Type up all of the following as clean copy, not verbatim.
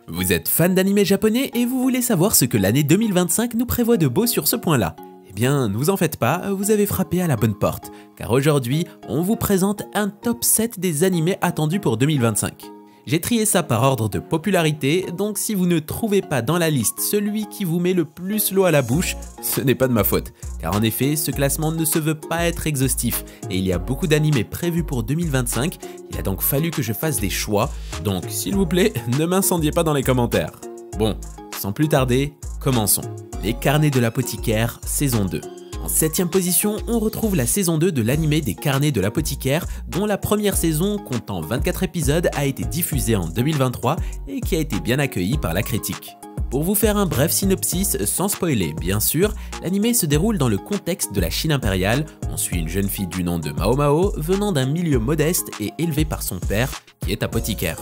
Vous êtes fan d'anime japonais et vous voulez savoir ce que l'année 2025 nous prévoit de beau sur ce point-là? Eh bien, ne vous en faites pas, vous avez frappé à la bonne porte, car aujourd'hui, on vous présente un top 7 des animés attendus pour 2025. J'ai trié ça par ordre de popularité, donc si vous ne trouvez pas dans la liste celui qui vous met le plus l'eau à la bouche, ce n'est pas de ma faute. Car en effet, ce classement ne se veut pas être exhaustif, et il y a beaucoup d'animés prévus pour 2025, il a donc fallu que je fasse des choix, donc s'il vous plaît, ne m'incendiez pas dans les commentaires. Bon, sans plus tarder, commençons. Les Carnets de l'apothicaire, saison 2. En 7ème position, on retrouve la saison 2 de l'animé des Carnets de l'apothicaire, dont la première saison, comptant 24 épisodes, a été diffusée en 2023 et qui a été bien accueillie par la critique. Pour vous faire un bref synopsis, sans spoiler bien sûr, l'animé se déroule dans le contexte de la Chine impériale. On suit une jeune fille du nom de Mao Mao, venant d'un milieu modeste et élevée par son père, qui est apothicaire.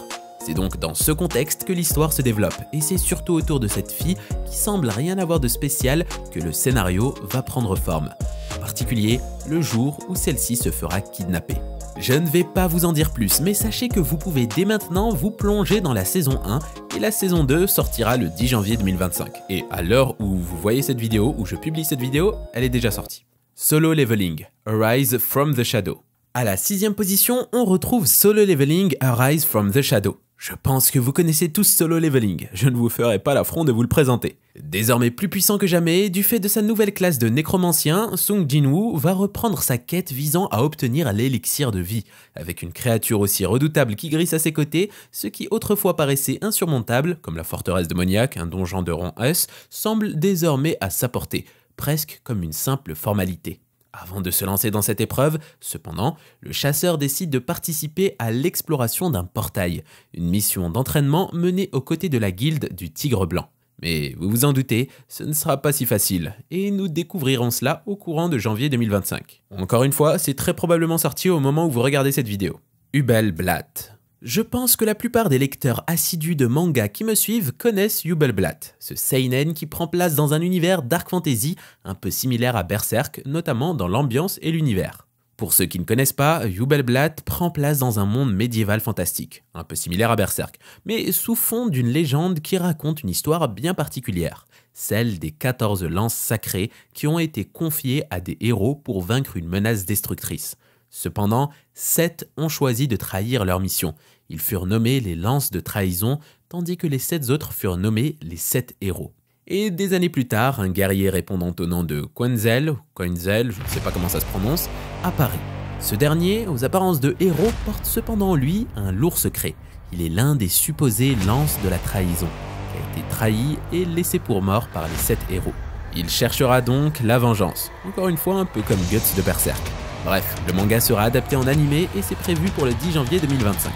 C'est donc dans ce contexte que l'histoire se développe, et c'est surtout autour de cette fille, qui semble rien avoir de spécial, que le scénario va prendre forme. En particulier, le jour où celle-ci se fera kidnapper. Je ne vais pas vous en dire plus, mais sachez que vous pouvez dès maintenant vous plonger dans la saison 1, et la saison 2 sortira le 10 janvier 2025. Et à l'heure où vous voyez cette vidéo, où je publie cette vidéo, elle est déjà sortie. Solo Leveling, Arise from the Shadow. À la 6ème position, on retrouve Solo Leveling, Arise from the Shadow. Je pense que vous connaissez tous Solo Leveling, je ne vous ferai pas l'affront de vous le présenter. Désormais plus puissant que jamais, du fait de sa nouvelle classe de nécromancien, Sung Jin-woo va reprendre sa quête visant à obtenir l'élixir de vie, avec une créature aussi redoutable qui grisse à ses côtés, ce qui autrefois paraissait insurmontable, comme la forteresse démoniaque, un donjon de rang S, semble désormais à sa portée, presque comme une simple formalité. Avant de se lancer dans cette épreuve, cependant, le chasseur décide de participer à l'exploration d'un portail, une mission d'entraînement menée aux côtés de la guilde du Tigre Blanc. Mais vous vous en doutez, ce ne sera pas si facile, et nous découvrirons cela au courant de janvier 2025. Encore une fois, c'est très probablement sorti au moment où vous regardez cette vidéo. Hubelblatt. Je pense que la plupart des lecteurs assidus de manga qui me suivent connaissent Hubelblatt, ce seinen qui prend place dans un univers dark fantasy un peu similaire à Berserk, notamment dans l'ambiance et l'univers. Pour ceux qui ne connaissent pas, Hubelblatt prend place dans un monde médiéval fantastique, un peu similaire à Berserk, mais sous fond d'une légende qui raconte une histoire bien particulière, celle des 14 lances sacrées qui ont été confiées à des héros pour vaincre une menace destructrice. Cependant, 7 ont choisi de trahir leur mission. Ils furent nommés les lances de trahison, tandis que les 7 autres furent nommés les 7 héros. Et des années plus tard, un guerrier répondant au nom de Quenzel, je ne sais pas comment ça se prononce, apparaît. Ce dernier, aux apparences de héros, porte cependant en lui un lourd secret. Il est l'un des supposés lances de la trahison, qui a été trahi et laissé pour mort par les 7 héros. Il cherchera donc la vengeance, encore une fois un peu comme Guts de Berserk. Bref, le manga sera adapté en animé et c'est prévu pour le 10 janvier 2025.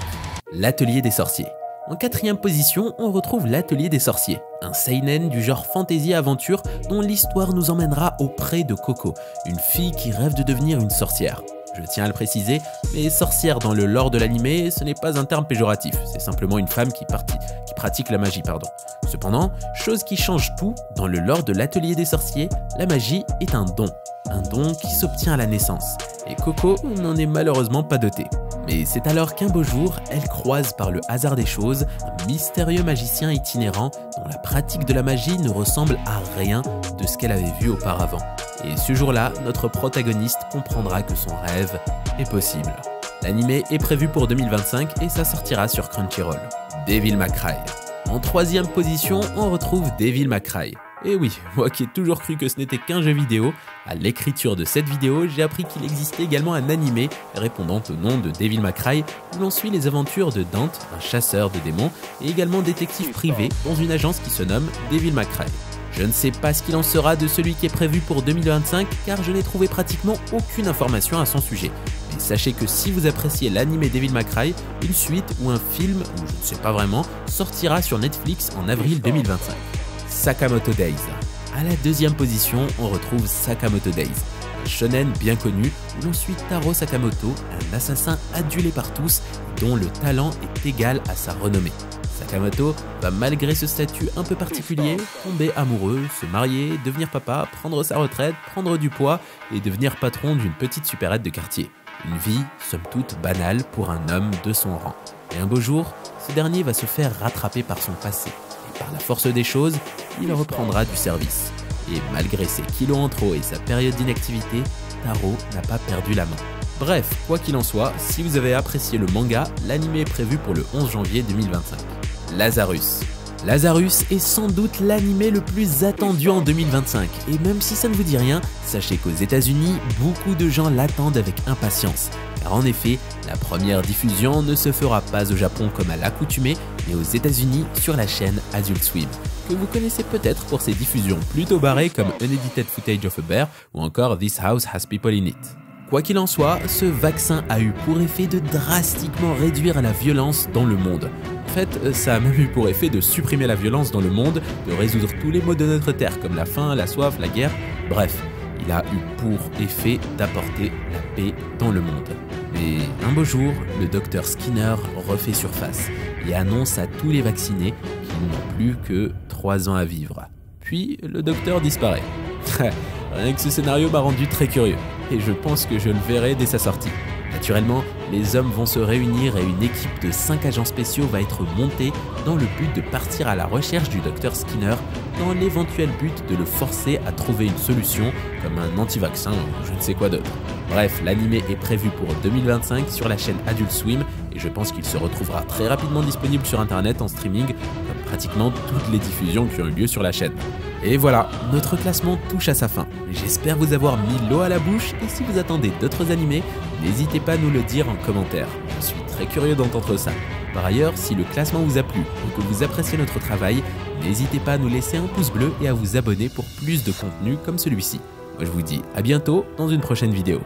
L'Atelier des Sorciers. En 4ème position, on retrouve L'Atelier des Sorciers, un seinen du genre fantasy-aventure dont l'histoire nous emmènera auprès de Coco, une fille qui rêve de devenir une sorcière. Je tiens à le préciser, mais sorcière dans le lore de l'animé, ce n'est pas un terme péjoratif, c'est simplement une femme qui pratique la magie. Cependant, chose qui change tout, dans le lore de l'Atelier des Sorciers, la magie est un don qui s'obtient à la naissance, et Coco n'en est malheureusement pas dotée. Mais c'est alors qu'un beau jour, elle croise par le hasard des choses un mystérieux magicien itinérant dont la pratique de la magie ne ressemble à rien de ce qu'elle avait vu auparavant. Et ce jour-là, notre protagoniste comprendra que son rêve est possible. L'animé est prévu pour 2025 et ça sortira sur Crunchyroll. Devil May Cry. En 3ème position, on retrouve Devil May Cry. Et oui, moi qui ai toujours cru que ce n'était qu'un jeu vidéo, à l'écriture de cette vidéo, j'ai appris qu'il existait également un animé répondant au nom de Devil May Cry, où l'on suit les aventures de Dante, un chasseur de démons, et également détective privé dans une agence qui se nomme Devil May Cry. Je ne sais pas ce qu'il en sera de celui qui est prévu pour 2025, car je n'ai trouvé pratiquement aucune information à son sujet. Mais sachez que si vous appréciez l'animé Devil May Cry, une suite ou un film, ou je ne sais pas vraiment, sortira sur Netflix en avril 2025. Sakamoto Days. À la 2ème position, on retrouve Sakamoto Days, un shonen bien connu où l'on suit Taro Sakamoto, un assassin adulé par tous dont le talent est égal à sa renommée. Sakamoto va malgré ce statut un peu particulier tomber amoureux, se marier, devenir papa, prendre sa retraite, prendre du poids et devenir patron d'une petite supérette de quartier. Une vie somme toute banale pour un homme de son rang. Et un beau jour, ce dernier va se faire rattraper par son passé. Et par la force des choses, il reprendra du service. Et malgré ses kilos en trop et sa période d'inactivité, Taro n'a pas perdu la main. Bref, quoi qu'il en soit, si vous avez apprécié le manga, l'anime est prévu pour le 11 janvier 2025. Lazarus. Lazarus est sans doute l'anime le plus attendu en 2025, et même si ça ne vous dit rien, sachez qu'aux États-Unis, beaucoup de gens l'attendent avec impatience. Car en effet, la première diffusion ne se fera pas au Japon comme à l'accoutumée, mais aux États-Unis sur la chaîne Adult Swim, que vous connaissez peut-être pour ses diffusions plutôt barrées comme Unedited Footage of a Bear ou encore This House Has People in It. Quoi qu'il en soit, ce vaccin a eu pour effet de drastiquement réduire la violence dans le monde. En fait, ça a même eu pour effet de supprimer la violence dans le monde, de résoudre tous les maux de notre terre comme la faim, la soif, la guerre, bref, il a eu pour effet d'apporter la paix dans le monde. Mais un beau jour, le docteur Skinner refait surface et annonce à tous les vaccinés qu'ils n'ont plus que 3 ans à vivre. Puis le docteur disparaît. Rien que ce scénario m'a rendu très curieux, et je pense que je le verrai dès sa sortie. Naturellement, les hommes vont se réunir et une équipe de 5 agents spéciaux va être montée dans le but de partir à la recherche du docteur Skinner dans l'éventuel but de le forcer à trouver une solution comme un anti-vaccin ou je ne sais quoi d'autre. Bref, l'anime est prévu pour 2025 sur la chaîne Adult Swim et je pense qu'il se retrouvera très rapidement disponible sur internet en streaming comme pratiquement toutes les diffusions qui ont eu lieu sur la chaîne. Et voilà, notre classement touche à sa fin. J'espère vous avoir mis l'eau à la bouche et si vous attendez d'autres animés, n'hésitez pas à nous le dire en commentaire. Je suis très curieux d'entendre ça. Par ailleurs, si le classement vous a plu ou que vous appréciez notre travail, n'hésitez pas à nous laisser un pouce bleu et à vous abonner pour plus de contenu comme celui-ci. Moi je vous dis à bientôt dans une prochaine vidéo.